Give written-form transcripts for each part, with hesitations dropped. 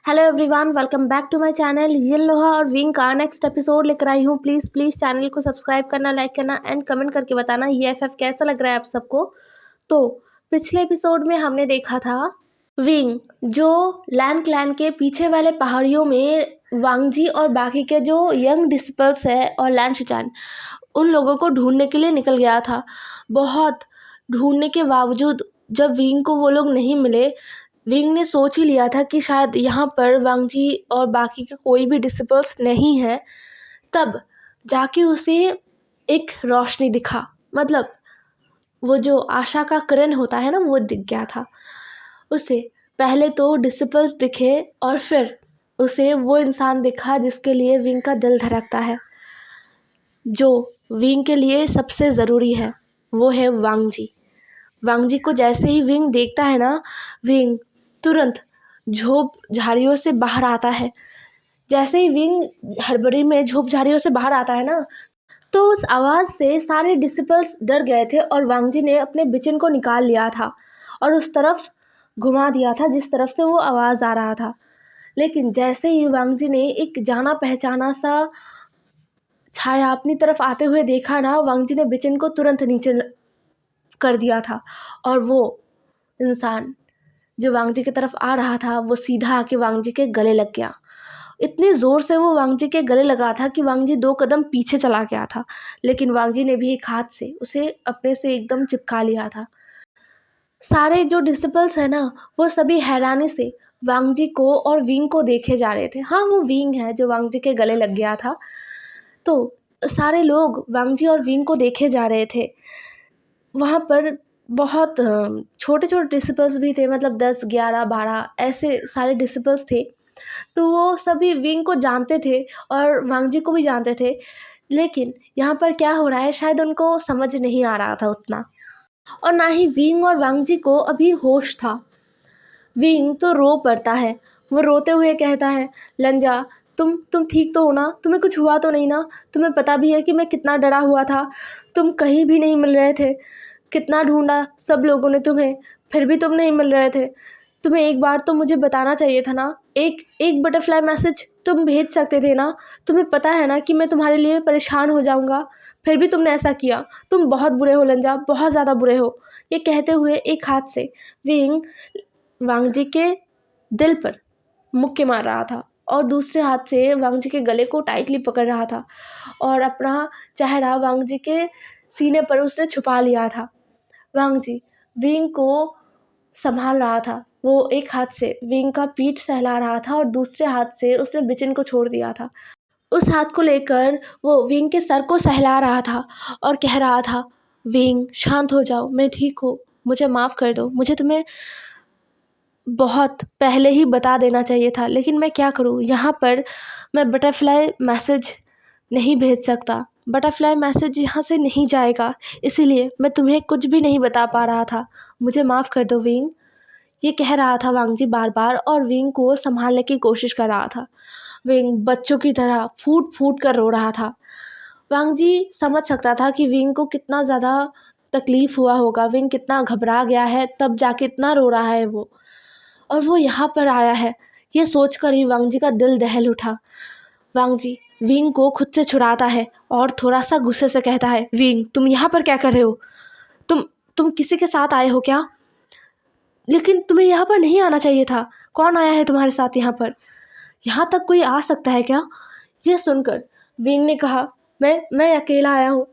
Hello everyone, welcome back to my channel. ये लोहा और विंग का नेक्स्ट एपिसोड लेकर आई हूँ। प्लीज़ प्लीज़ चैनल को सब्सक्राइब करना, लाइक करना एंड कमेंट करके बताना ये एफ कैसा लग रहा है आप सबको। तो पिछले एपिसोड में हमने देखा था विंग जो लैन क्लैन के पीछे वाले पहाड़ियों में वांगजी और बाकी के जो यंग डिसिपल्स है और लैन शिचान उन लोगों को ढूंढने के लिए निकल गया था। बहुत ढूंढने के बावजूद जब विंग को वो लोग नहीं मिले, विंग ने सोच ही लिया था कि शायद यहाँ पर वांगजी और बाकी के कोई भी डिसिपल्स नहीं है। तब जाके उसे एक रोशनी दिखा, मतलब वो जो आशा का किरण होता है ना, वो दिख गया था उसे। पहले तो डिसिपल्स दिखे और फिर उसे वो इंसान दिखा जिसके लिए विंग का दिल धड़कता है, जो विंग के लिए सबसे ज़रूरी है, वो है वांगजी। वांगजी को जैसे ही विंग देखता है ना, विंग तुरंत झोप झाड़ियों से बाहर आता है। जैसे ही विंग हड़बड़ी में झोप झाड़ियों से बाहर आता है ना, तो उस आवाज़ से सारे डिसिपल्स डर गए थे और वांगजी ने अपने बिचन को निकाल लिया था और उस तरफ घुमा दिया था जिस तरफ से वो आवाज़ आ रहा था। लेकिन जैसे ही वांगजी ने एक जाना पहचाना सा छाया अपनी तरफ आते हुए देखा ना, वांगजी ने बिचन को तुरंत नीचे कर दिया था और वो इंसान जो वांगजी की तरफ आ रहा था वो सीधा आके वांगजी के गले लग गया। इतनी ज़ोर से वो वांगजी के गले लगा था कि वांगजी 2 कदम पीछे चला गया था, लेकिन वांगजी ने भी एक हाथ से उसे अपने से एकदम चिपका लिया था। सारे जो डिसिपल्स हैं ना, वो सभी हैरानी से वांगजी को और विंग को देखे जा रहे थे। हाँ, वो विंग है जो वांगजी के गले लग गया था। तो सारे लोग वांगजी और विंग को देखे जा रहे थे। वहाँ पर बहुत छोटे छोटे डिसिपल्स भी थे, मतलब 10, 11, 12 ऐसे सारे डिसिपल्स थे। तो वो सभी विंग को जानते थे और वांगजी को भी जानते थे, लेकिन यहाँ पर क्या हो रहा है शायद उनको समझ नहीं आ रहा था उतना। और ना ही विंग और वांगजी को अभी होश था। विंग तो रो पड़ता है, वो रोते हुए कहता है, लंजा तुम ठीक तो हो ना? तुम्हें कुछ हुआ तो नहीं ना? तुम्हें पता भी है कि मैं कितना डरा हुआ था, तुम कहीं भी नहीं मिल रहे थे, कितना ढूंढा सब लोगों ने तुम्हें, फिर भी तुम नहीं मिल रहे थे। तुम्हें एक बार तो मुझे बताना चाहिए था ना, एक एक बटरफ्लाई मैसेज तुम भेज सकते थे ना? तुम्हें पता है ना कि मैं तुम्हारे लिए परेशान हो जाऊंगा, फिर भी तुमने ऐसा किया। तुम बहुत बुरे हो लंजा, बहुत ज़्यादा बुरे हो। ये कहते हुए एक हाथ से विंग वांगजी के दिल पर मुक्के मार रहा था और दूसरे हाथ से वांगजी के गले को टाइटली पकड़ रहा था और अपना चेहरा वांगजी के सीने पर उसने छुपा लिया था। वांगजी विंग को संभाल रहा था, वो एक हाथ से विंग का पीठ सहला रहा था और दूसरे हाथ से उसने बिचन को छोड़ दिया था। उस हाथ को लेकर वो विंग के सर को सहला रहा था और कह रहा था, विंग शांत हो जाओ, मैं ठीक हूँ, मुझे माफ़ कर दो। मुझे तुम्हें बहुत पहले ही बता देना चाहिए था, लेकिन मैं क्या करूँ, यहाँ पर मैं बटरफ्लाई मैसेज नहीं भेज सकता, बटरफ्लाई मैसेज यहाँ से नहीं जाएगा, इसीलिए मैं तुम्हें कुछ भी नहीं बता पा रहा था। मुझे माफ़ कर दो विंग। ये कह रहा था वांगजी बार बार और विंग को संभालने की कोशिश कर रहा था। विंग बच्चों की तरह फूट फूट कर रो रहा था। वांगजी समझ सकता था कि विंग को कितना ज़्यादा तकलीफ़ हुआ होगा, विंग कितना घबरा गया है, तब जाके इतना रो रहा है वो, और वो यहाँ पर आया है। ये सोचकर ही वांगजी का दिल दहल उठा। वांगजी विंग को खुद से छुड़ाता है और थोड़ा सा गुस्से से कहता है, विंग तुम यहाँ पर क्या कर रहे हो? तुम तुम किसी के साथ आए हो क्या? लेकिन तुम्हें यहाँ पर नहीं आना चाहिए था। कौन आया है तुम्हारे साथ यहाँ पर? यहाँ तक कोई आ सकता है क्या? ये सुनकर विंग ने कहा, मैं अकेला आया हूँ।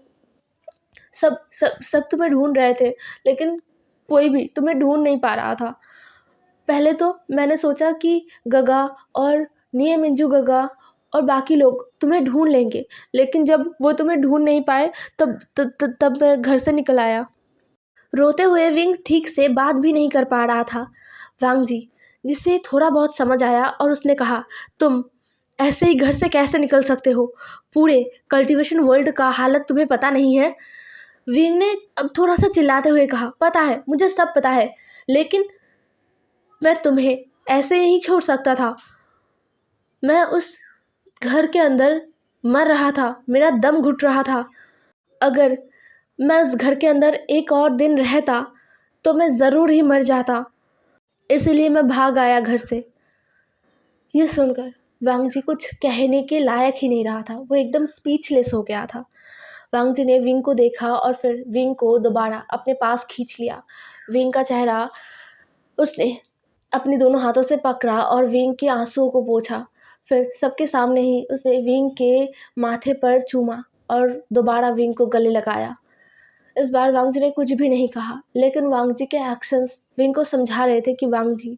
सब सब सब तुम्हें ढूंढ रहे थे, लेकिन कोई भी तुम्हें ढूंढ नहीं पा रहा था। पहले तो मैंने सोचा कि गगा और निये मिंजू गगा और बाकी लोग तुम्हें ढूंढ लेंगे, लेकिन जब वो तुम्हें ढूंढ नहीं पाए तब मैं घर से निकल आया। रोते हुए विंग ठीक से बात भी नहीं कर पा रहा था। वांगजी जिसे थोड़ा बहुत समझ आया और उसने कहा, तुम ऐसे ही घर से कैसे निकल सकते हो? पूरे कल्टीवेशन वर्ल्ड का हालत तुम्हें पता नहीं है? विंग ने अब थोड़ा सा चिल्लाते हुए कहा, पता है, मुझे सब पता है, लेकिन मैं तुम्हें ऐसे नहीं छोड़ सकता था। मैं उस घर के अंदर मर रहा था, मेरा दम घुट रहा था। अगर मैं उस घर के अंदर एक और दिन रहता तो मैं ज़रूर ही मर जाता, इसलिए मैं भाग आया घर से। ये सुनकर वांग जी कुछ कहने के लायक ही नहीं रहा था, वो एकदम स्पीचलेस हो गया था। वांग जी ने विंग को देखा और फिर विंग को दोबारा अपने पास खींच लिया। विंग का चेहरा उसने अपने दोनों हाथों से पकड़ा और विंग के आंसुओं को पोंछा। फिर सबके सामने ही उसने विंग के माथे पर चूमा और दोबारा विंग को गले लगाया। इस बार वांग जी ने कुछ भी नहीं कहा, लेकिन वांग जी के एक्शंस विंग को समझा रहे थे कि वांग जी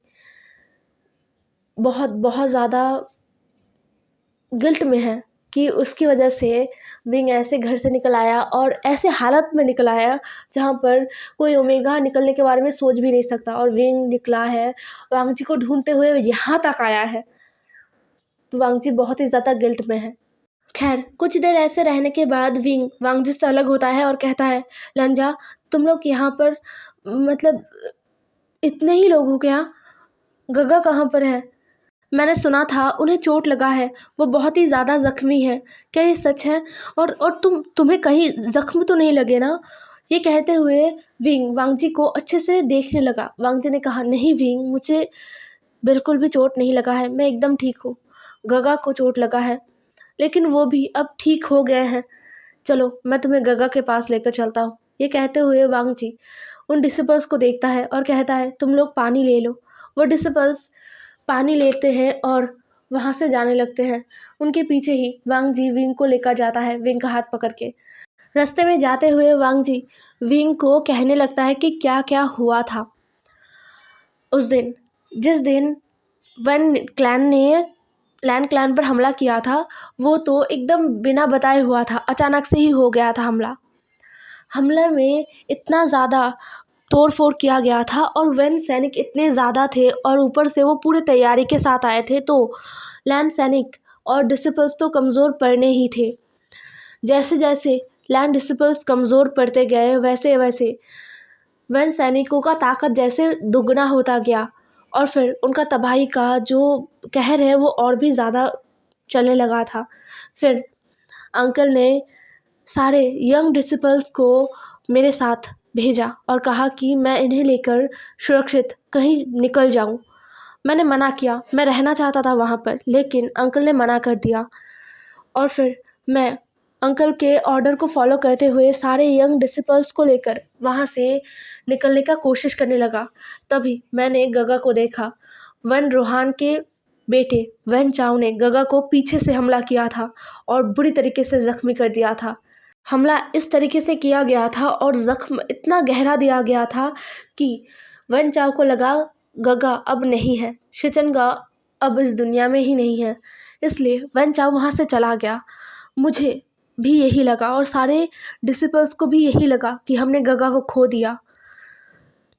बहुत बहुत ज़्यादा गिल्ट में है कि उसकी वजह से विंग ऐसे घर से निकल आया और ऐसे हालत में निकल आया जहाँ पर कोई ओमेगा निकलने के बारे में सोच भी नहीं सकता, और विंग निकला है वांग जी को ढूंढते हुए यहाँ तक आया है। तो वांग जी बहुत ही ज़्यादा गिल्ट में है। खैर, कुछ देर ऐसे रहने के बाद विंग वांग जी से अलग होता है और कहता है, लंजा, तुम लोग यहाँ पर मतलब इतने ही लोग हो क्या? गगा कहाँ पर है? मैंने सुना था उन्हें चोट लगा है, वो बहुत ही ज़्यादा ज़ख्मी है, क्या ये सच है? और तुम्हें कहीं ज़ख्म तो नहीं लगे ना? ये कहते हुए विंग वांग जी को अच्छे से देखने लगा। वांग जी ने कहा, नहीं विंग, मुझे बिल्कुल भी चोट नहीं लगा है, मैं एकदम ठीक हूँ। गगा को चोट लगा है, लेकिन वो भी अब ठीक हो गए हैं। चलो, मैं तुम्हें गगा के पास लेकर चलता हूँ। ये कहते हुए वांग जी उन डिसिपल्स को देखता है और कहता है, तुम लोग पानी ले लो। वो डिसिपल्स पानी लेते हैं और वहाँ से जाने लगते हैं। उनके पीछे ही वांग जी विंग को लेकर जाता है, विंग का हाथ पकड़ के। रास्ते में जाते हुए वांग जी विंग को कहने लगता है कि क्या क्या हुआ था उस दिन, जिस दिन वन क्लैन ने लैंड क्लैन पर हमला किया था। वो तो एकदम बिना बताए हुआ था, अचानक से ही हो गया था हमले में इतना ज़्यादा तोड़ फोड़ किया गया था और वन सैनिक इतने ज़्यादा थे और ऊपर से वो पूरे तैयारी के साथ आए थे, तो लैंड सैनिक और डिसिपल्स तो कमज़ोर पड़ने ही थे। जैसे जैसे लैंड डिसिपल्स कमज़ोर पड़ते गए, वैसे वैसे वन सैनिकों का ताकत जैसे दुगना होता गया और फिर उनका तबाही का जो कहर है वो और भी ज़्यादा चलने लगा था। फिर अंकल ने सारे यंग डिसिपल्स को मेरे साथ भेजा और कहा कि मैं इन्हें लेकर सुरक्षित कहीं निकल जाऊं। मैंने मना किया, मैं रहना चाहता था वहाँ पर, लेकिन अंकल ने मना कर दिया। और फिर मैं अंकल के ऑर्डर को फॉलो करते हुए सारे यंग डिसिपल्स को लेकर वहाँ से निकलने का कोशिश करने लगा। तभी मैंने गगा को देखा। वन रोहान के बेटे वन चाओ ने गगा को पीछे से हमला किया था और बुरी तरीके से ज़ख्मी कर दिया था। हमला इस तरीके से किया गया था और ज़ख्म इतना गहरा दिया गया था कि वन चाओ को लगा गगा अब नहीं है, शिचनगा अब इस दुनिया में ही नहीं है। इसलिए वन चाओ वहाँ से चला गया। मुझे भी यही लगा और सारे डिसिपल्स को भी यही लगा कि हमने गगा को खो दिया।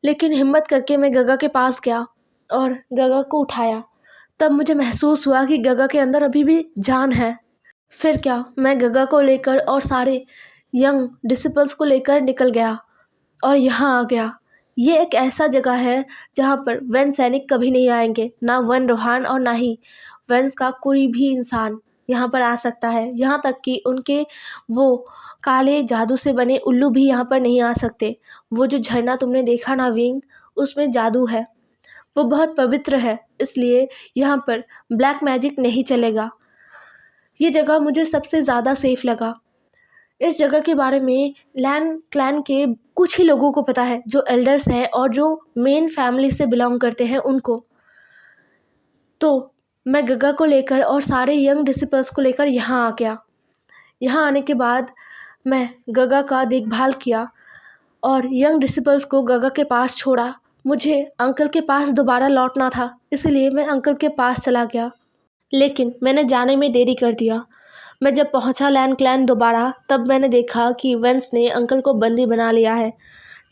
लेकिन हिम्मत करके मैं गगा के पास गया और गगा को उठाया। तब मुझे महसूस हुआ कि गगा के अंदर अभी भी जान है। फिर क्या, मैं गगा को लेकर और सारे यंग डिसिपल्स को लेकर निकल गया और यहाँ आ गया। ये एक ऐसा जगह है जहाँ पर वन सैनिक कभी नहीं आएंगे, ना वन रोहान और ना ही वंश का कोई भी इंसान यहाँ पर आ सकता है। यहाँ तक कि उनके वो काले जादू से बने उल्लू भी यहाँ पर नहीं आ सकते। वो जो झरना तुमने देखा ना विंग, उसमें जादू है, वो बहुत पवित्र है, इसलिए यहाँ पर ब्लैक मैजिक नहीं चलेगा। ये जगह मुझे सबसे ज़्यादा सेफ लगा। इस जगह के बारे में लैंड क्लैन के कुछ ही लोगों को पता है, जो एल्डर्स हैं और जो मेन फैमिली से बिलोंग करते हैं उनको। तो मैं गगा को लेकर और सारे यंग डिसिपल्स को लेकर यहाँ आ गया। यहाँ आने के बाद मैं गगा का देखभाल किया और यंग डिसिपल्स को गगा के पास छोड़ा। मुझे अंकल के पास दोबारा लौटना था, इसलिए मैं अंकल के पास चला गया, लेकिन मैंने जाने में देरी कर दिया। मैं जब पहुंचा लैंड क्लैन दोबारा, तब मैंने देखा कि वेंस ने अंकल को बंदी बना लिया है।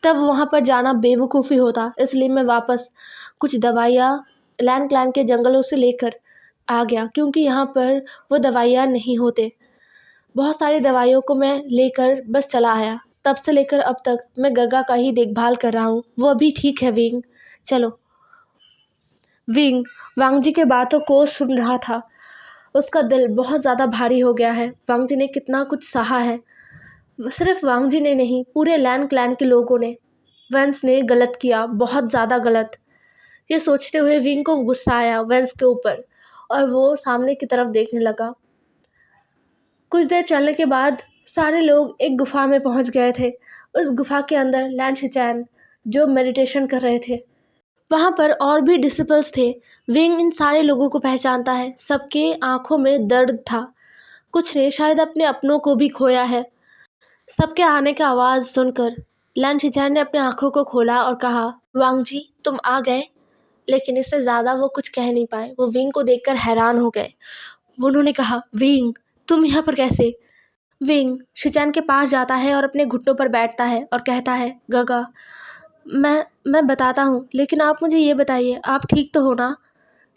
तब वहाँ पर जाना बेवकूफ़ी होता, इसलिए मैं वापस कुछ दवाइयाँ लैंड क्लैन के जंगलों से लेकर आ गया, क्योंकि यहाँ पर वो दवाइयाँ नहीं होते। बहुत सारी दवाइयों को मैं लेकर बस चला आया। तब से लेकर अब तक मैं गगा का ही देखभाल कर रहा हूँ। वो अभी ठीक है विंग। चलो। विंग वांग जी के बातों को सुन रहा था। उसका दिल बहुत ज़्यादा भारी हो गया है। वांग जी ने कितना कुछ सहा है। सिर्फ वांग जी ने नहीं, पूरे लैंड क्लैन के लोगों ने। वेंस ने गलत किया, बहुत ज़्यादा गलत। ये सोचते हुए विंग को गुस्सा आया वेंस के ऊपर और वो सामने की तरफ देखने लगा। कुछ देर चलने के बाद सारे लोग एक गुफा में पहुंच गए थे। उस गुफा के अंदर लैन शिचैन जो मेडिटेशन कर रहे थे। वहाँ पर और भी डिसिपल्स थे। विंग इन सारे लोगों को पहचानता है। सबके आंखों में दर्द था। कुछ ने शायद अपने अपनों को भी खोया है। सबके आने का आवाज़ सुनकर लैन शिचैन ने अपने आंखों को खोला और कहा, वांग जी तुम आ गए। लेकिन इससे ज़्यादा वो कुछ कह नहीं पाए। वो विंग को देखकर हैरान हो गए। उन्होंने कहा, विंग तुम यहाँ पर कैसे? विंग शिचैन के पास जाता है और अपने घुटनों पर बैठता है और कहता है, गगा मैं बताता हूँ, लेकिन आप मुझे ये बताइए आप ठीक तो हो ना?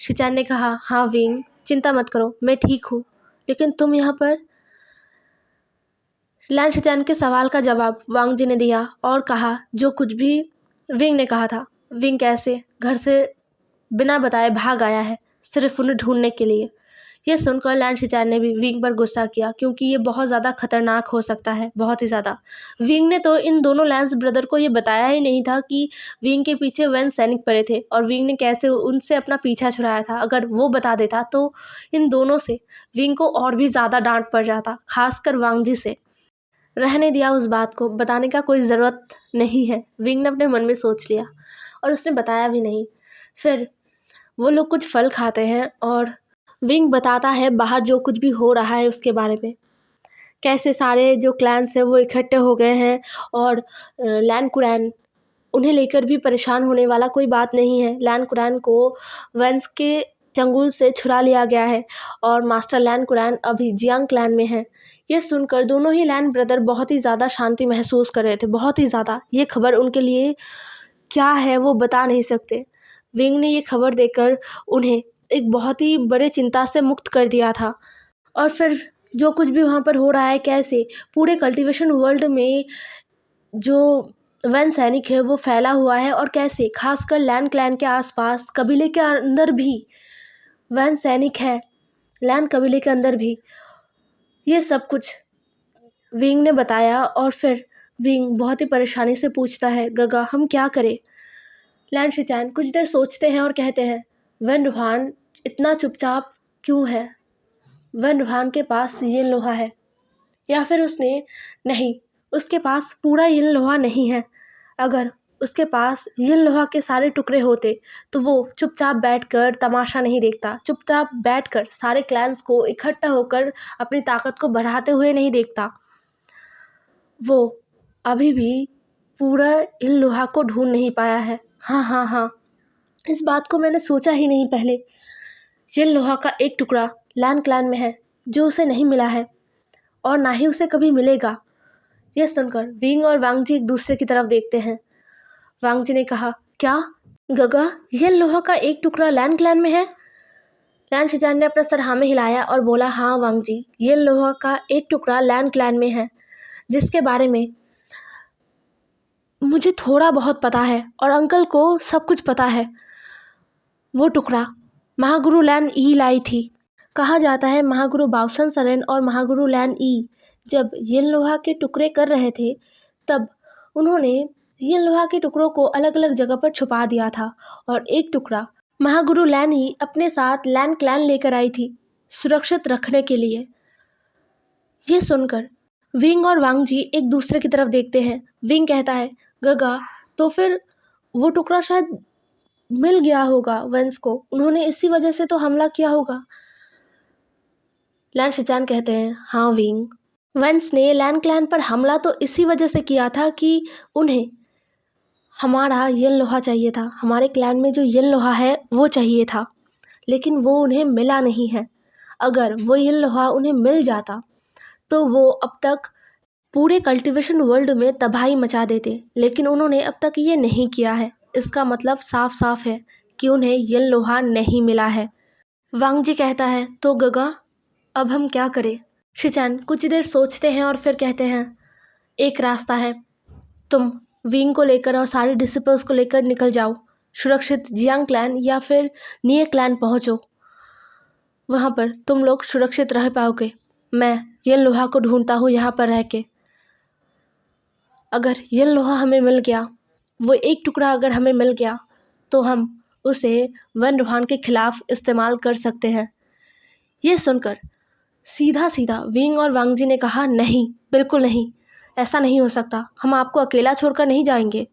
शिचैन ने कहा, हाँ विंग चिंता मत करो मैं ठीक हूँ, लेकिन तुम यहाँ पर? लैन शिचैन के सवाल का जवाब वांग जी ने दिया और कहा जो कुछ भी विंग ने कहा था। विंग कैसे घर से बिना बताए भाग आया है सिर्फ उन्हें ढूंढने के लिए। ये सुनकर लैन शिचैन ने भी विंग पर गुस्सा किया, क्योंकि ये बहुत ज़्यादा खतरनाक हो सकता है, बहुत ही ज़्यादा। विंग ने तो इन दोनों लैंस ब्रदर को ये बताया ही नहीं था कि विंग के पीछे वन सैनिक पड़े थे और विंग ने कैसे उनसे अपना पीछा छुड़ाया था। अगर वो बता देता तो इन दोनों से विंग को और भी ज़्यादा डांट पड़ जाता, खासकर वांग जी से। रहने दिया उस बात को, बताने का कोई ज़रूरत नहीं है, विंग ने अपने मन में सोच लिया और उसने बताया भी नहीं। फिर वो लोग कुछ फल खाते हैं और विंग बताता है बाहर जो कुछ भी हो रहा है उसके बारे में। कैसे सारे जो क्लैन्स हैं वो इकट्ठे हो गए हैं और लैन कुरैन उन्हें लेकर भी परेशान होने वाला कोई बात नहीं है। लैन कुरैन को वेंस के चंगुल से छुड़ा लिया गया है और मास्टर लैन कुरैन अभी जियांग क्लैन में है। ये सुनकर दोनों ही लैन ब्रदर बहुत ही ज़्यादा शांति महसूस कर रहे थे, बहुत ही ज़्यादा। ये खबर उनके लिए क्या है वो बता नहीं सकते। विंग ने ये खबर देकर उन्हें एक बहुत ही बड़े चिंता से मुक्त कर दिया था। और फिर जो कुछ भी वहाँ पर हो रहा है, कैसे पूरे कल्टीवेशन वर्ल्ड में जो वन सैनिक है वो फैला हुआ है और कैसे खासकर लैन क्लैन के आसपास कबीले के अंदर भी वन सैनिक है, लैन कबीले के अंदर भी। ये सब कुछ विंग ने बताया और फिर विंग बहुत ही परेशानी से पूछता है, गगा हम क्या करें? लैन शिचैन कुछ देर सोचते हैं और कहते हैं, वन रूहान इतना चुपचाप क्यों है? वन रूहान के पास ये लोहा है, या फिर उसने नहीं, उसके पास पूरा ये लोहा नहीं है। अगर उसके पास ये लोहा के सारे टुकड़े होते तो वो चुपचाप बैठकर तमाशा नहीं देखता, चुपचाप बैठकर सारे क्लैंस को इकट्ठा होकर अपनी ताकत को बढ़ाते हुए नहीं देखता। वो अभी भी पूरा इन लोहा को ढूंढ नहीं पाया है। हाँ हाँ हाँ, इस बात को मैंने सोचा ही नहीं पहले। ये लोहा का एक टुकड़ा लैन क्लैन में है जो उसे नहीं मिला है और ना ही उसे कभी मिलेगा। यह सुनकर विंग और वांग जी एक दूसरे की तरफ देखते हैं। वांग जी ने कहा, क्या गगा ये लोहा का एक टुकड़ा लैन क्लैन में है? लैन शिचैन ने अपना सर हाँ में हिलाया और बोला, हाँ वांग जी, ये लोहा का एक टुकड़ा लैन क्लैन में है, जिसके बारे में मुझे थोड़ा बहुत पता है और अंकल को सब कुछ पता है। वो टुकड़ा महागुरु लैन ई लाई थी। कहा जाता है महागुरु बाओसन सरन और महागुरु लैन ई जब ये लोहा के टुकड़े कर रहे थे तब उन्होंने ये लोहा के टुकड़ों को अलग अलग जगह पर छुपा दिया था और एक टुकड़ा महागुरु लैन ई अपने साथ लैन क्लैन लेकर आई थी सुरक्षित रखने के लिए। ये सुनकर विंग और वांग जी एक दूसरे की तरफ देखते हैं। विंग कहता है, गगा तो फिर वो टुकड़ा शायद मिल गया होगा वेंस को, उन्होंने इसी वजह से तो हमला किया होगा। लैन शिचैन कहते हैं, हाँ विंग, वेंस ने लैन क्लैन पर हमला तो इसी वजह से किया था कि उन्हें हमारा ये लोहा चाहिए था, हमारे क्लैन में जो ये लोहा है वो चाहिए था, लेकिन वो उन्हें मिला नहीं है। अगर वो ये लोहा उन्हें मिल जाता तो वो अब तक पूरे कल्टीवेशन वर्ल्ड में तबाही मचा देते, लेकिन उन्होंने अब तक ये नहीं किया है। इसका मतलब साफ साफ है कि उन्हें ये लोहा नहीं मिला है। वांग जी कहता है, तो गगा अब हम क्या करें? शिचैन कुछ देर सोचते हैं और फिर कहते हैं, एक रास्ता है, तुम विंग को लेकर और सारे डिसिपल्स को लेकर निकल जाओ, सुरक्षित जियांग क्लैन या फिर निये क्लैन पहुँचो, वहाँ पर तुम लोग सुरक्षित रह पाओगे। मैं ये लोहा को ढूंढता हूँ यहाँ पर रह के। अगर ये लोहा हमें मिल गया, वो एक टुकड़ा अगर हमें मिल गया तो हम उसे वन रूहान के खिलाफ इस्तेमाल कर सकते हैं। ये सुनकर सीधा सीधा विंग और वांग जी ने कहा, नहीं, बिल्कुल नहीं, ऐसा नहीं हो सकता, हम आपको अकेला छोड़कर नहीं जाएंगे।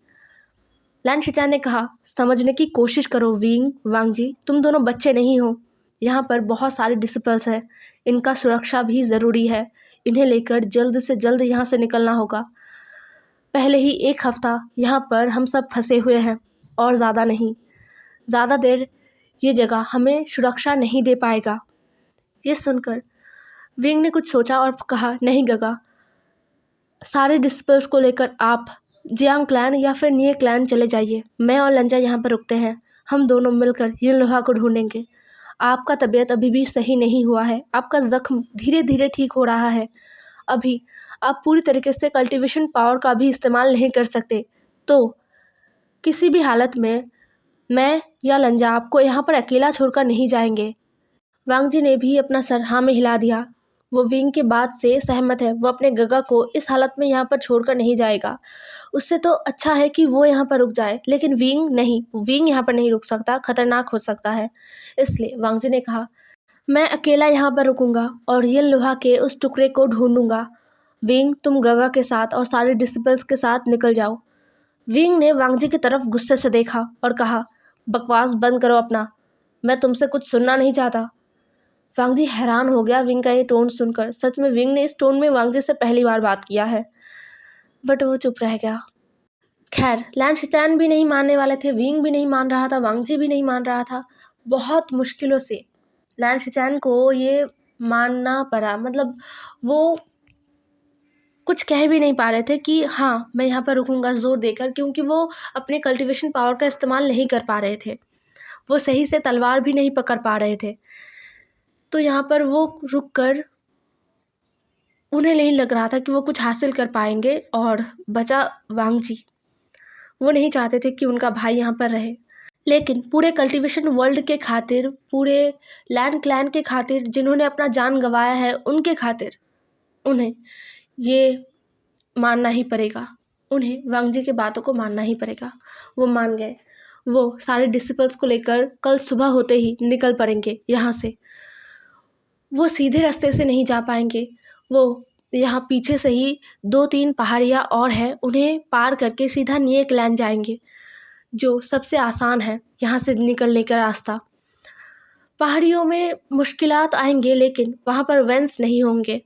लैन शिचान ने कहा, समझने की कोशिश करो विंग, वांग जी, तुम दोनों बच्चे नहीं हो। यहाँ पर बहुत सारे डिसिपल्स हैं, इनका सुरक्षा भी ज़रूरी है, इन्हें लेकर जल्द से जल्द यहाँ से निकलना होगा। पहले ही 1 हफ्ता यहाँ पर हम सब फंसे हुए हैं और ज़्यादा नहीं, ज़्यादा देर ये जगह हमें सुरक्षा नहीं दे पाएगा। ये सुनकर विंग ने कुछ सोचा और कहा, नहीं गगा, सारे डिसिपल्स को लेकर आप जियांग क्लैन या फिर निये क्लैन चले जाइए, मैं और लंजा यहाँ पर रुकते हैं, हम दोनों मिलकर यिन लोहा को ढूंढेंगे। आपका तबीयत अभी भी सही नहीं हुआ है, आपका ज़ख्म धीरे धीरे ठीक हो रहा है, अभी आप पूरी तरीके से कल्टीवेशन पावर का भी इस्तेमाल नहीं कर सकते, तो किसी भी हालत में मैं या लंजा आपको यहाँ पर अकेला छोड़कर नहीं जाएंगे। वांग जी ने भी अपना सर हाँ में हिला दिया। वो विंग के बात से सहमत है, वो अपने गगा को इस हालत में यहाँ पर छोड़कर नहीं जाएगा। उससे तो अच्छा है कि वो यहाँ पर रुक जाए, लेकिन विंग नहीं, विंग यहाँ पर नहीं रुक सकता, खतरनाक हो सकता है। इसलिए वांग जी ने कहा, मैं अकेला यहाँ पर रुकूंगा और यिन लोहा के उस टुकड़े को ढूंढूंगा। विंग, तुम गगा के साथ और सारे डिसिपल्स के साथ निकल जाओ। विंग ने वांग जी की तरफ गुस्से से देखा और कहा, बकवास बंद करो अपना, मैं तुमसे कुछ सुनना नहीं चाहता। वांग जी हैरान हो गया विंग का ये टोन सुनकर। सच में विंग ने इस टोन में वांग जी से पहली बार बात किया है, बट वो चुप रह गया। खैर, लैन शिचान भी नहीं मानने वाले थे, विंग भी नहीं मान रहा था, वांग जी भी नहीं मान रहा था। बहुत मुश्किलों से लैन शिचान को ये मानना पड़ा, मतलब वो कुछ कह भी नहीं पा रहे थे कि हाँ मैं यहाँ पर रुकूंगा ज़ोर देकर, क्योंकि वो अपने कल्टीवेशन पावर का इस्तेमाल नहीं कर पा रहे थे, वो सही से तलवार भी नहीं पकड़ पा रहे थे। तो यहाँ पर वो रुक कर उन्हें नहीं लग रहा था कि वो कुछ हासिल कर पाएंगे। और बचा वांग जी, वो नहीं चाहते थे कि उनका भाई यहाँ पर रहे, लेकिन पूरे कल्टीवेशन वर्ल्ड के खातिर, पूरे लैंड क्लैन के खातिर, जिन्होंने अपना जान गंवाया है, उनके खातिर उन्हें ये मानना ही पड़ेगा, उन्हें वांग जी के बातों को मानना ही पड़ेगा। वो मान गए। वो सारे डिसिपल्स को लेकर कल सुबह होते ही निकल पड़ेंगे यहाँ से। वो सीधे रास्ते से नहीं जा पाएंगे, वो यहाँ पीछे से ही 2-3 पहाड़ियाँ और हैं, उन्हें पार करके सीधा निये क्लैन जाएंगे, जो सबसे आसान है यहाँ से निकलने का रास्ता। पहाड़ियों में मुश्किलात आएंगे, लेकिन वहाँ पर वेंस नहीं होंगे,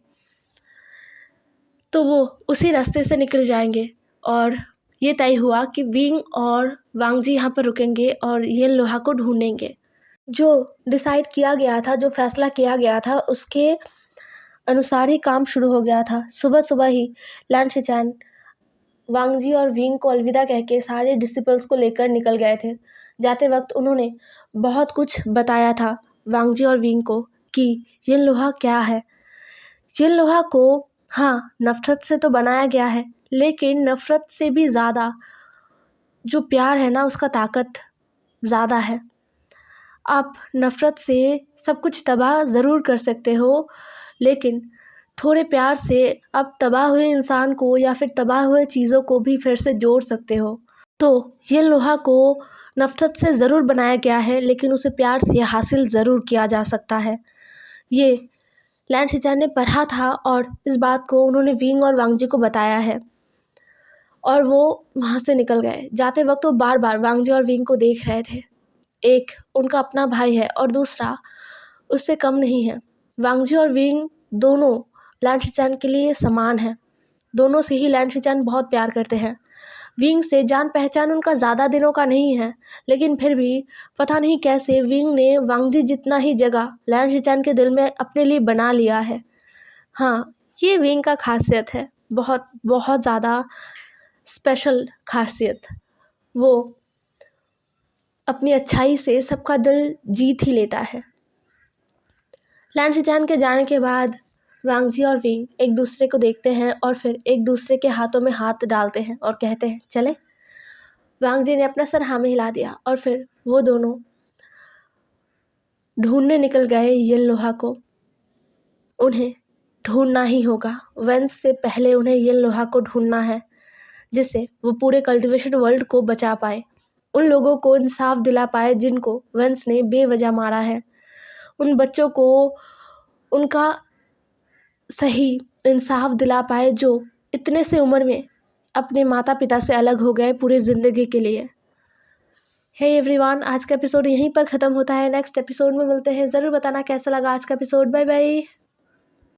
तो वो उसी रास्ते से निकल जाएंगे। और ये तय हुआ कि विंग और वांग जी यहाँ पर रुकेंगे और यिन लोहा को ढूंढेंगे। जो डिसाइड किया गया था, जो फैसला किया गया था, उसके अनुसार ही काम शुरू हो गया था। सुबह सुबह ही लैन शिचान वांग जी और विंग को अलविदा कह के सारे डिसिपल्स को लेकर निकल गए थे। जाते वक्त उन्होंने बहुत कुछ बताया था वांग जी और विंग को कि यिन लोहा क्या है। यिन लोहा को हाँ नफ़रत से तो बनाया गया है, लेकिन नफ़रत से भी ज़्यादा जो प्यार है ना, उसका ताकत ज़्यादा है। आप नफ़रत से सब कुछ तबाह ज़रूर कर सकते हो, लेकिन थोड़े प्यार से आप तबाह हुए इंसान को या फिर तबाह हुए चीज़ों को भी फिर से जोड़ सकते हो। तो यिन लोहा को नफ़रत से ज़रूर बनाया गया है, लेकिन उसे प्यार से हासिल ज़रूर किया जा सकता है। ये लैन शिचान ने पढ़ा था और इस बात को उन्होंने विंग और वांग जी को बताया है, और वो वहाँ से निकल गए। जाते वक्त वो बार बार वांग जी और विंग को देख रहे थे। एक उनका अपना भाई है और दूसरा उससे कम नहीं है। वांग जी और विंग दोनों लैन शिचान के लिए समान है, दोनों से ही लैन शिचान बहुत प्यार करते हैं। विंग से जान पहचान उनका ज़्यादा दिनों का नहीं है, लेकिन फिर भी पता नहीं कैसे विंग ने वांग जी जितना ही जगह लैन शिचान के दिल में अपने लिए बना लिया है। हाँ, ये विंग का खासियत है, बहुत बहुत ज़्यादा स्पेशल खासियत। वो अपनी अच्छाई से सबका दिल जीत ही लेता है। लैन शिचान के जाने के बाद वांग जी और विंग एक दूसरे को देखते हैं और फिर एक दूसरे के हाथों में हाथ डालते हैं और कहते हैं, चले। वांग जी ने अपना सर हाँ में हिला दिया और फिर वो दोनों ढूंढने निकल गए यिन लोहा को। उन्हें ढूंढना ही होगा, वेंस से पहले उन्हें यिन लोहा को ढूंढना है, जिससे वो पूरे कल्टीवेशन वर्ल्ड को बचा पाए, उन लोगों को इंसाफ दिला पाए जिनको वेंस ने बेवजह मारा है, उन बच्चों को उनका सही इंसाफ दिला पाए, जो इतने से उम्र में अपने माता पिता से अलग हो गए पूरी ज़िंदगी के लिए। हे एवरीवन, आज का एपिसोड यहीं पर ख़त्म होता है। नेक्स्ट एपिसोड में मिलते हैं। ज़रूर बताना कैसा लगा आज का एपिसोड। Bye bye.